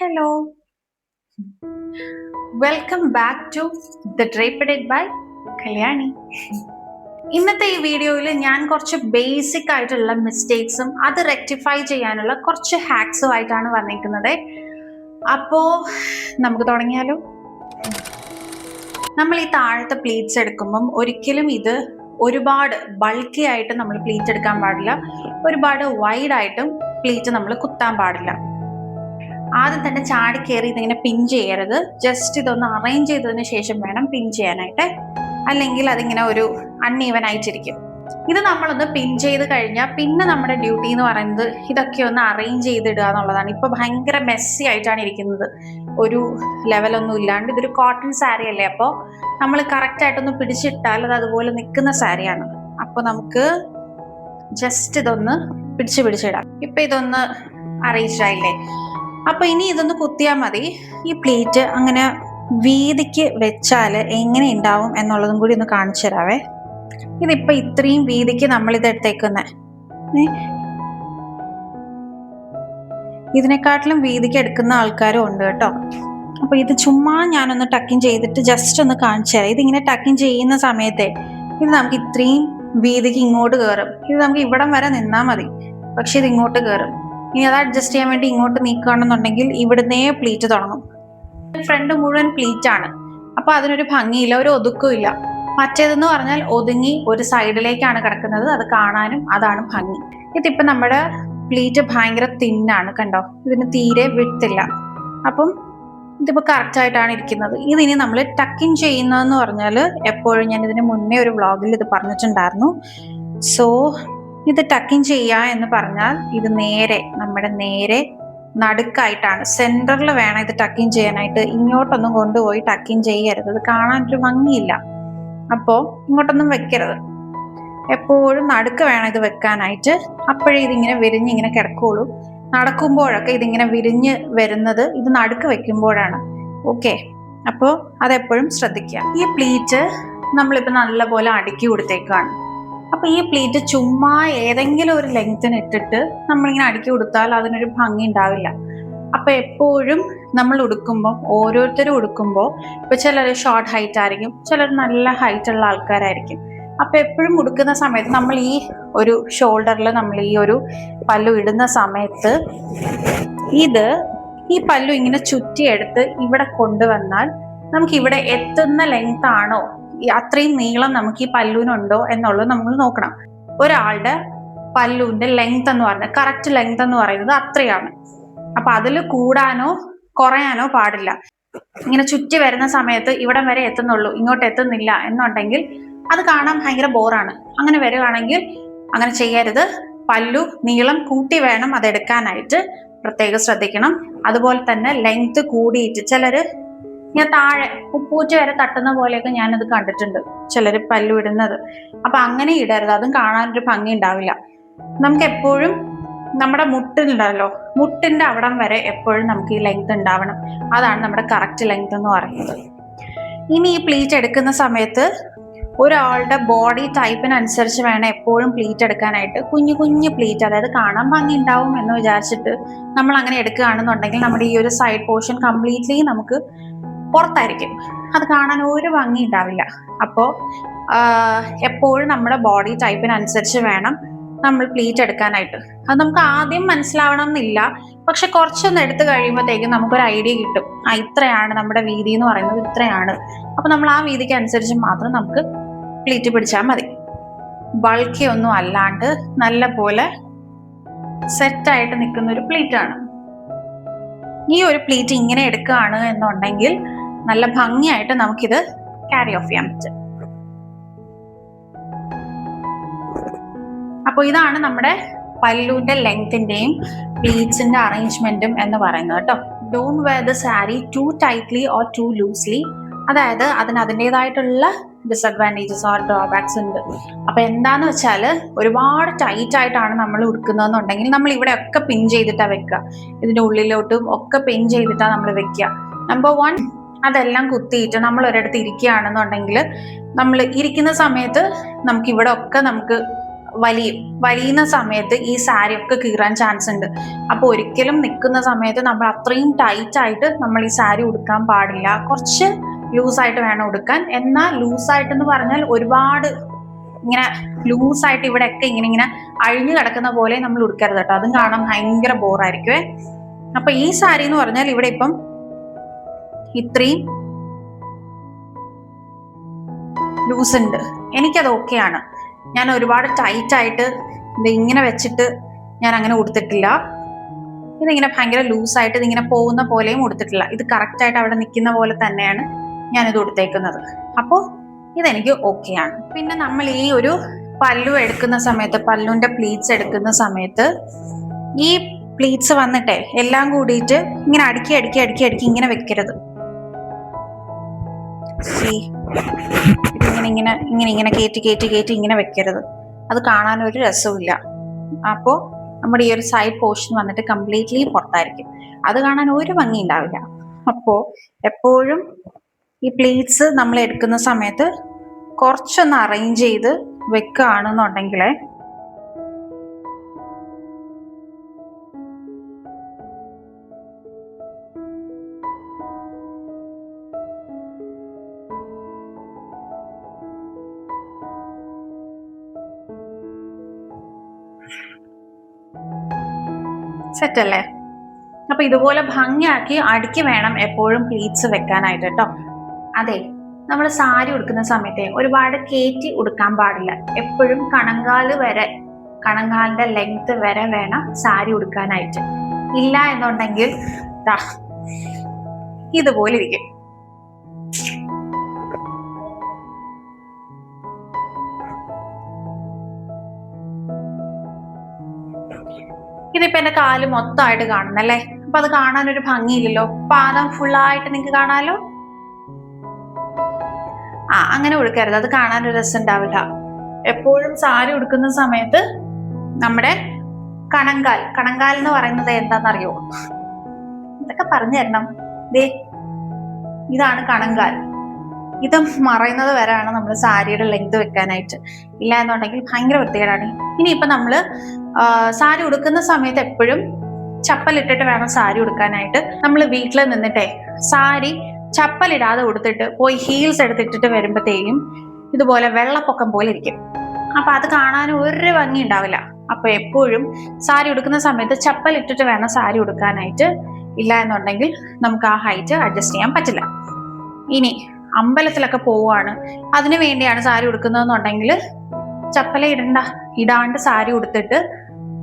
Hello, welcome back to the draped by Kalyani. ഇന്നത്തെ ഈ വീഡിയോയിൽ ഞാൻ കുറച്ച് ബേസിക് ആയിട്ടുള്ള മിസ്റ്റേക്സും അത് റെക്ടിഫൈ ചെയ്യാനുള്ള കുറച്ച് ഹാക്സും ആയിട്ടാണ് വന്നിരിക്കുന്നത്. അപ്പോ നമുക്ക് തുടങ്ങിയാലോ. നമ്മൾ ഈ താഴത്തെ പ്ലീറ്റ്സ് എടുക്കുമ്പം ഒരിക്കലും ഇത് ഒരുപാട് ബൾക്കി ആയിട്ട് നമ്മൾ പ്ലീറ്റ് എടുക്കാൻ പാടില്ല, ഒരുപാട് വൈഡ് ആയിട്ടും പ്ലീറ്റ് നമ്മൾ കുത്താൻ പാടില്ല. ആദ്യം തന്നെ ചാടി കയറി ഇതിങ്ങനെ പിൻ ചെയ്യരുത്. ജസ്റ്റ് ഇതൊന്ന് അറേഞ്ച് ചെയ്തതിന് ശേഷം വേണം പിൻ ചെയ്യാനായിട്ട്, അല്ലെങ്കിൽ അതിങ്ങനെ ഒരു അൺഈവൻ ആയിട്ടിരിക്കും. ഇത് നമ്മളൊന്ന് പിൻ ചെയ്ത് കഴിഞ്ഞാൽ പിന്നെ നമ്മുടെ ഡ്യൂട്ടി എന്ന് പറയുന്നത് ഇതൊക്കെ ഒന്ന് അറേഞ്ച് ചെയ്തിടുക എന്നുള്ളതാണ്. ഇപ്പൊ ഭയങ്കര മെസ്സി ആയിട്ടാണ് ഇരിക്കുന്നത്, ഒരു ലെവലൊന്നും ഇല്ലാണ്ട്. ഇതൊരു കോട്ടൺ സാരി അല്ലേ, അപ്പോൾ നമ്മൾ കറക്റ്റ് ആയിട്ടൊന്ന് പിടിച്ചിട്ടാൽ അത് അതുപോലെ നിൽക്കുന്ന സാരിയാണ്. അപ്പൊ നമുക്ക് ജസ്റ്റ് ഇതൊന്ന് പിടിച്ചിടാം. ഇപ്പൊ ഇതൊന്ന് അറേഞ്ച് ആയില്ലേ, അപ്പൊ ഇനി ഇതൊന്ന് കുത്തിയാൽ മതി. ഈ പ്ലേറ്റ് അങ്ങനെ വീതിക്ക് വെച്ചാൽ എങ്ങനെ ഉണ്ടാവും എന്നുള്ളതും കൂടി ഒന്ന് കാണിച്ചു തരാവേ. ഇതിപ്പോ ഇത്രയും വീതിക്ക് നമ്മൾ ഇത് എടുത്തേക്കുന്നേ, ഇതിനെക്കാട്ടിലും വീതിക്ക് എടുക്കുന്ന ആൾക്കാരും ഉണ്ട് കേട്ടോ. അപ്പൊ ഇത് ചുമ്മാ ഞാനൊന്ന് ടക്കിങ് ചെയ്തിട്ട് ജസ്റ്റ് ഒന്ന് കാണിച്ചു തരാം. ഇതിങ്ങനെ ടക്കിങ് ചെയ്യുന്ന സമയത്തെ ഇത് നമുക്ക് ഇത്രയും വീതിക്ക് ഇങ്ങോട്ട് കയറും. ഇത് നമുക്ക് ഇവിടം വരെ നിന്നാൽ മതി, പക്ഷെ ഇത് ഇങ്ങോട്ട് കയറും. ഇനി അത് അഡ്ജസ്റ്റ് ചെയ്യാൻ വേണ്ടി ഇങ്ങോട്ട് നീക്കുകയാണെന്നുണ്ടെങ്കിൽ ഇവിടുന്നേ പ്ലീറ്റ് തുടങ്ങും. ഫ്രണ്ട് മുഴുവൻ പ്ലീറ്റ് ആണ്, അപ്പൊ അതിനൊരു ഭംഗിയില്ല, ഒരു ഒതുക്കമില്ല. മറ്റേതെന്ന് പറഞ്ഞാൽ ഒതുങ്ങി ഒരു സൈഡിലേക്കാണ് കിടക്കുന്നത്, അത് കാണാനും അതാണ് ഭംഗി. ഇതിപ്പോ നമ്മുടെ പ്ലീറ്റ് ഭയങ്കര തിന്നാണ്, കണ്ടോ, ഇതിന് തീരെ വിട്ടില്ല. അപ്പം ഇതിപ്പോ കറക്റ്റ് ആയിട്ടാണ് ഇരിക്കുന്നത്. ഇതിനി നമ്മൾ ടക്കിങ് ചെയ്യുന്നതെന്ന് പറഞ്ഞാൽ എപ്പോഴും ഞാൻ ഇതിന് മുന്നേ ഒരു വ്ളോഗിൽ ഇത് പറഞ്ഞിട്ടുണ്ടായിരുന്നു. സോ ഇത് ടക്കിങ് ചെയ്യുക എന്ന് പറഞ്ഞാൽ ഇത് നമ്മുടെ നേരെ നടുക്കായിട്ടാണ്, സെന്ററിൽ വേണം ഇത് ടക്കിങ് ചെയ്യാനായിട്ട്. ഇങ്ങോട്ടൊന്നും കൊണ്ടുപോയി ടക്കിങ് ചെയ്യരുത്, ഇത് കാണാനൊരു ഭംഗിയില്ല. അപ്പോൾ ഇങ്ങോട്ടൊന്നും വെക്കരുത്, എപ്പോഴും നടുക്ക് വേണം ഇത് വെക്കാനായിട്ട്. അപ്പോഴേ ഇതിങ്ങനെ വിരിഞ്ഞിങ്ങനെ കിടക്കുള്ളൂ. നടക്കുമ്പോഴൊക്കെ ഇതിങ്ങനെ വിരിഞ്ഞ് വരുന്നത് ഇത് നടുക്ക് വെക്കുമ്പോഴാണ്. ഓക്കെ, അപ്പോൾ അതെപ്പോഴും ശ്രദ്ധിക്കുക. ഈ പ്ലീറ്റ് നമ്മളിപ്പോൾ നല്ലപോലെ അടുക്കി കൊടുത്തേക്കാണ്. അപ്പൊ ഈ പ്ലീറ്റ് ചുമ്മാ ഏതെങ്കിലും ഒരു ലെങ്ത്തിന് ഇട്ടിട്ട് നമ്മളിങ്ങനെ അടുക്കി കൊടുത്താൽ അതിനൊരു ഭംഗി ഉണ്ടാവില്ല. അപ്പൊ എപ്പോഴും നമ്മൾ ഉടുക്കുമ്പോൾ, ഓരോരുത്തരും ഉടുക്കുമ്പോൾ, ഇപ്പൊ ചിലർ ഷോർട്ട് ഹൈറ്റ് ആയിരിക്കും, ചിലർ നല്ല ഹൈറ്റ് ഉള്ള ആൾക്കാരായിരിക്കും. അപ്പൊ എപ്പോഴും ഉടുക്കുന്ന സമയത്ത് നമ്മൾ ഈ ഒരു ഷോൾഡറിൽ നമ്മൾ ഈ ഒരു പല്ലു ഇടുന്ന സമയത്ത് ഈ പല്ലു ഇങ്ങനെ ചുറ്റിയെടുത്ത് ഇവിടെ കൊണ്ടുവന്നാൽ നമുക്ക് ഇവിടെ എത്തുന്ന ലെങ്ത് ആണോ, അത്രയും നീളം നമുക്ക് ഈ പല്ലുവിനുണ്ടോ എന്നുള്ളത് നമ്മൾ നോക്കണം. ഒരാളുടെ പല്ലുവിന്റെ ലെങ്ത് എന്ന് പറഞ്ഞാൽ കറക്റ്റ് ലെങ്ത് എന്ന് പറയുന്നത് അത്രയാണ്. അപ്പൊ അതിൽ കൂടാനോ കുറയാനോ പാടില്ല. ഇങ്ങനെ ചുറ്റി വരുന്ന സമയത്ത് ഇവിടം വരെ എത്തുന്നുള്ളൂ, ഇങ്ങോട്ട് എത്തുന്നില്ല എന്നുണ്ടെങ്കിൽ അത് കാണാൻ ഭയങ്കര ബോറാണ്. അങ്ങനെ വരികയാണെങ്കിൽ അങ്ങനെ ചെയ്യരുത്. പല്ലു നീളം കൂട്ടി വേണം അതെടുക്കാനായിട്ട്, പ്രത്യേകം ശ്രദ്ധിക്കണം. അതുപോലെ തന്നെ ലെങ്ത് കൂടിയിട്ട് ചിലര് ഞാൻ താഴെ ഉപ്പൂറ്റി വരെ തട്ടുന്ന പോലെയൊക്കെ ഞാനത് കണ്ടിട്ടുണ്ട്, ചിലർ പല്ലു ഇടുന്നത്. അപ്പൊ അങ്ങനെ ഇടരുത്, അതും കാണാനൊരു ഭംഗി ഉണ്ടാവില്ല. നമുക്ക് എപ്പോഴും നമ്മുടെ മുട്ടിലുണ്ടല്ലോ, മുട്ടിന്റെ അവിടം വരെ എപ്പോഴും നമുക്ക് ഈ ലെങ്ത് ഉണ്ടാവണം. അതാണ് നമ്മുടെ കറക്റ്റ് ലെങ്ത് എന്ന് പറയുന്നത്. ഇനി ഈ പ്ലീറ്റ് എടുക്കുന്ന സമയത്ത് ഒരാളുടെ ബോഡി ടൈപ്പിനനുസരിച്ച് വേണം എപ്പോഴും പ്ലീറ്റ് എടുക്കാനായിട്ട്. കുഞ്ഞു കുഞ്ഞു പ്ലീറ്റ്, അതായത് കാണാൻ ഭംഗി ഉണ്ടാവും എന്ന് വിചാരിച്ചിട്ട് നമ്മൾ അങ്ങനെ എടുക്കുകയാണെന്നുണ്ടെങ്കിൽ നമ്മുടെ ഈ ഒരു സൈഡ് പോർഷൻ കംപ്ലീറ്റ്ലി നമുക്ക് പുറത്തായിരിക്കും, അത് കാണാൻ ഒരു ഭംഗി ഉണ്ടാവില്ല. അപ്പോൾ എപ്പോഴും നമ്മുടെ ബോഡി ടൈപ്പിനനുസരിച്ച് വേണം നമ്മൾ പ്ലീറ്റ് എടുക്കാനായിട്ട്. അത് നമുക്ക് ആദ്യം മനസ്സിലാവണം എന്നില്ല, പക്ഷെ കുറച്ചൊന്ന് എടുത്തു കഴിയുമ്പോഴത്തേക്കും നമുക്കൊരു ഐഡിയ കിട്ടും. ഇത്രയാണ് നമ്മുടെ വീതി എന്ന് പറയുന്നത്, ഇത്രയാണ്. അപ്പൊ നമ്മൾ ആ വീതിക്ക് അനുസരിച്ച് മാത്രം നമുക്ക് പ്ലീറ്റ് പിടിച്ചാൽ മതി. ബൾക്കി ഒന്നും അല്ലാണ്ട് നല്ല പോലെ സെറ്റായിട്ട് നിൽക്കുന്ന ഒരു പ്ലീറ്റ് ആണ്. ഈ ഒരു പ്ലീറ്റ് ഇങ്ങനെ എടുക്കുകയാണ് എന്നുണ്ടെങ്കിൽ നല്ല ഭംഗിയായിട്ട് നമുക്കിത് ക്യാരി ഓഫ് ചെയ്യാൻ പറ്റും. അപ്പോൾ ഇതാണ് നമ്മുടെ പല്ലുവിന്റെ ലെങ്തിന്റെയും പ്ലീറ്റ്സിന്റെ അറേഞ്ച്മെന്റും എന്ന് പറയുന്നത് കേട്ടോ. Don't wear the sari too tightly or too loosely. അതായത് അതിൻ്റെതായിട്ടുള്ള ഡിസഡ്വാൻറ്റേജസ് ഓർ ഡ്രോബാക്സ് ഉണ്ട്. അപ്പൊ എന്താന്ന് വെച്ചാൽ ഒരുപാട് ടൈറ്റ് ആയിട്ടാണ് നമ്മൾ ഉടുക്കുന്നതെന്നുണ്ടെങ്കിൽ നമ്മൾ ഇവിടെ ഒക്കെ പിൻ ചെയ്തിട്ടാണ് വെക്കുക, ഇതിന്റെ ഉള്ളിലോട്ടും ഒക്കെ പിൻ ചെയ്തിട്ടാണ് നമ്മൾ വെക്കുക. നമ്പർ 1, അതെല്ലാം കുത്തിയിട്ട് നമ്മൾ ഒരിടത്ത് ഇരിക്കുകയാണെന്നുണ്ടെങ്കിൽ നമ്മൾ ഇരിക്കുന്ന സമയത്ത് നമുക്ക് ഇവിടെ ഒക്കെ നമുക്ക് വലിയുന്ന സമയത്ത് ഈ സാരി ഒക്കെ കീറാൻ ചാൻസ് ഉണ്ട്. അപ്പോൾ ഒരിക്കലും നിൽക്കുന്ന സമയത്ത് നമ്മൾ അത്രയും ടൈറ്റ് ആയിട്ട് നമ്മൾ ഈ സാരി ഉടുക്കാൻ പാടില്ല. കുറച്ച് ലൂസായിട്ട് വേണം ഉടുക്കാൻ. എന്നാൽ ലൂസായിട്ട് എന്ന് പറഞ്ഞാൽ ഒരുപാട് ഇങ്ങനെ ലൂസായിട്ട് ഇവിടെയൊക്കെ ഇങ്ങനെ അഴിഞ്ഞു കിടക്കുന്ന പോലെ നമ്മൾ ഉടുക്കരുത് കേട്ടോ. അതും കാണാൻ ഭയങ്കര ബോറായിരിക്കുവേ. അപ്പൊ ഈ സാരി എന്ന് പറഞ്ഞാൽ ഇവിടെ ഇപ്പം ഇത്രയും ലൂസ് ഉണ്ട്. എനിക്കത് ഓക്കെയാണ്. ഞാൻ ഒരുപാട് ടൈറ്റ് ആയിട്ട് ഇങ്ങനെ വെച്ചിട്ട് ഞാൻ അങ്ങനെ ഉടുത്തിട്ടില്ല. ഇതിങ്ങനെ ഭയങ്കര ലൂസായിട്ട് ഇതിങ്ങനെ പോകുന്ന പോലെയും ഉടുത്തിട്ടില്ല. ഇത് കറക്റ്റായിട്ട് അവിടെ നിൽക്കുന്ന പോലെ തന്നെയാണ് ഞാനിത് ഉടുത്തേക്കുന്നത്. അപ്പോൾ ഇതെനിക്ക് ഓക്കെയാണ്. പിന്നെ നമ്മൾ ഈ ഒരു പല്ലു എടുക്കുന്ന സമയത്ത്, പല്ലുവിന്റെ പ്ലീറ്റ്സ് എടുക്കുന്ന സമയത്ത് ഈ പ്ലീറ്റ്സ് വന്നിട്ടേ എല്ലാം കൂടിയിട്ട് ഇങ്ങനെ അടുക്കി അടുക്കി അടുക്കി അടുക്കി ഇങ്ങനെ വെക്കരുത്. ഇതിങ്ങനെ ഇങ്ങനെ ഇങ്ങനെ ഇങ്ങനെ കയറ്റി കയറ്റി കയറ്റി ഇങ്ങനെ വെക്കരുത്. അത് കാണാൻ ഒരു രസമില്ല. അപ്പോൾ നമ്മുടെ ഈ ഒരു സൈഡ് പോർഷൻ വന്നിട്ട് കംപ്ലീറ്റ്ലി പുറത്തായിരിക്കും. അത് കാണാൻ ഒരു ഭംഗി ഉണ്ടാവില്ല. അപ്പോൾ എപ്പോഴും ഈ പ്ലീറ്റ്സ് നമ്മൾ എടുക്കുന്ന സമയത്ത് കുറച്ചൊന്ന് അറേഞ്ച് ചെയ്ത് വെക്കുകയാണെന്നുണ്ടെങ്കിൽ സെറ്റല്ലേ? അപ്പൊ ഇതുപോലെ ഭംഗിയാക്കി അടുക്കി വേണം എപ്പോഴും പ്ലീറ്റ്സ് വെക്കാനായിട്ട് കേട്ടോ. അതെ, നമ്മൾ സാരി ഉടുക്കുന്ന സമയത്ത് ഒരുപാട് കയറ്റി ഉടുക്കാൻ പാടില്ല. എപ്പോഴും കണങ്കാലിന്റെ ലെങ്ത് വരെ വേണം സാരി ഉടുക്കാനായിട്ട്. ഇല്ല എന്നുണ്ടെങ്കിൽ ഇതുപോലെ ഇരിക്കും. ഇതിപ്പോ എന്റെ കാല് മൊത്തമായിട്ട് കാണുന്നല്ലേ. അപ്പൊ അത് കാണാൻ ഒരു ഭംഗിയില്ലല്ലോ. പാദം ഫുള്ളായിട്ട് നിങ്ങൾക്ക് കാണാലോ. അങ്ങനെ ഉടുക്കരുത്. അത് കാണാൻ ഒരു രസം ഉണ്ടാവില്ല. എപ്പോഴും സാരി ഉടുക്കുന്ന സമയത്ത് നമ്മുടെ കണങ്കാൽ എന്ന് പറയുന്നത് എന്താണെന്നറിയോ? ഇതൊക്കെ പറഞ്ഞു തരണം. ഇതാണ് കണങ്കാൽ. ഇത് മറയുന്നത് വരെയാണ് നമ്മൾ സാരിയുടെ ലെങ്ത് വെക്കാനായിട്ട്. ഇല്ല എന്നുണ്ടെങ്കിൽ ഭയങ്കര വൃത്തികേടാണ്. ഇനിയിപ്പൊ നമ്മള് സാരി ഉടുക്കുന്ന സമയത്ത് എപ്പോഴും ചപ്പലിട്ടിട്ട് വേണം സാരി ഉടുക്കാനായിട്ട്. നമ്മൾ വീട്ടിൽ നിന്നിട്ടേ സാരി ചപ്പലിടാതെ ഉടുത്തിട്ട് പോയി ഹീൽസ് എടുത്തിട്ടിട്ട് വരുമ്പോഴത്തേക്കും ഇതുപോലെ വെള്ളപ്പൊക്കം പോലെ ഇരിക്കും. അപ്പൊ അത് കാണാൻ ഒരു ഭംഗി ഉണ്ടാവില്ല. അപ്പൊ എപ്പോഴും സാരി ഉടുക്കുന്ന സമയത്ത് ചപ്പലിട്ടിട്ട് വേണം സാരി ഉടുക്കാനായിട്ട്. ഇല്ല എന്നുണ്ടെങ്കിൽ നമുക്ക് ആ ഹൈറ്റ് അഡ്ജസ്റ്റ് ചെയ്യാൻ പറ്റില്ല. ഇനി അമ്പലത്തിലൊക്കെ പോവുകയാണ്, അതിനു വേണ്ടിയാണ് സാരി ഉടുക്കുന്നതെന്നുണ്ടെങ്കിൽ ചപ്പല ഇടാണ്ട് സാരി ഉടുത്തിട്ട്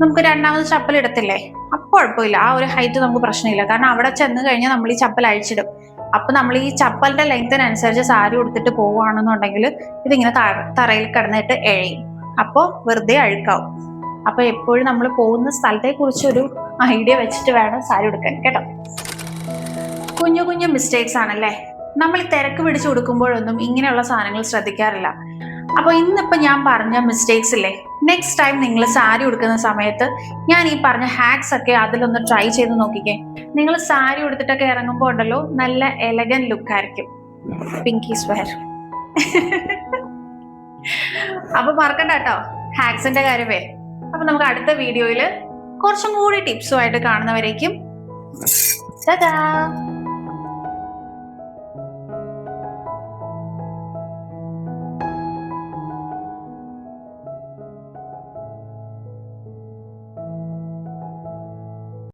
നമുക്ക് രണ്ടാമത് ചപ്പൽ ഇടത്തില്ലേ, അപ്പൊ കുഴപ്പമില്ല. ആ ഒരു ഹൈറ്റ് നമുക്ക് പ്രശ്നമില്ല. കാരണം അവിടെ ചെന്ന് കഴിഞ്ഞാൽ നമ്മൾ ഈ ചപ്പൽ അഴിച്ചിടും. അപ്പൊ നമ്മൾ ഈ ചപ്പലിന്റെ ലെങ്തിനനുസരിച്ച് സാരി ഉടുത്തിട്ട് പോവുകയാണെന്നുണ്ടെങ്കിൽ ഇതിങ്ങനെ തറയിൽ കിടന്നിട്ട് എഴയും. അപ്പോൾ വെറുതെ അഴുക്കാവും. അപ്പൊ എപ്പോഴും നമ്മൾ പോകുന്ന സ്ഥലത്തെ കുറിച്ചൊരു ഐഡിയ വെച്ചിട്ട് വേണം സാരി ഉടുക്കാൻ കേട്ടോ. കുഞ്ഞു കുഞ്ഞു മിസ്റ്റേക്സ് ആണല്ലേ. നമ്മൾ തിരക്ക് പിടിച്ച് കൊടുക്കുമ്പോഴൊന്നും ഇങ്ങനെയുള്ള സാധനങ്ങൾ ശ്രദ്ധിക്കാറില്ല. അപ്പോൾ ഇന്നിപ്പോ ഞാൻ പറഞ്ഞ മിസ്റ്റേക്സ് ഇല്ലേ, നെക്സ്റ്റ് ടൈം നിങ്ങൾ സാരി ഉടുക്കുന്ന സമയത്ത് ഞാൻ ഈ പറഞ്ഞ ഹാക്സ് ഒക്കെ അതിലൊന്ന് ട്രൈ ചെയ്ത് നോക്കിക്കേ. നിങ്ങൾ സാരി ഉടുത്തിട്ടൊക്കെ ഇറങ്ങുമ്പോൾ ഉണ്ടല്ലോ, നല്ല എലഗൻ ലുക്ക് ആയിരിക്കും. പിങ്കി സ്വയർ. അപ്പൊ മറക്കണ്ട കേട്ടോ ഹാക്സിന്റെ കാര്യമേ. അപ്പൊ നമുക്ക് അടുത്ത വീഡിയോയിൽ കുറച്ചും കൂടി ടിപ്സുമായിട്ട് കാണുന്നവരേക്കും ടാറ്റാ.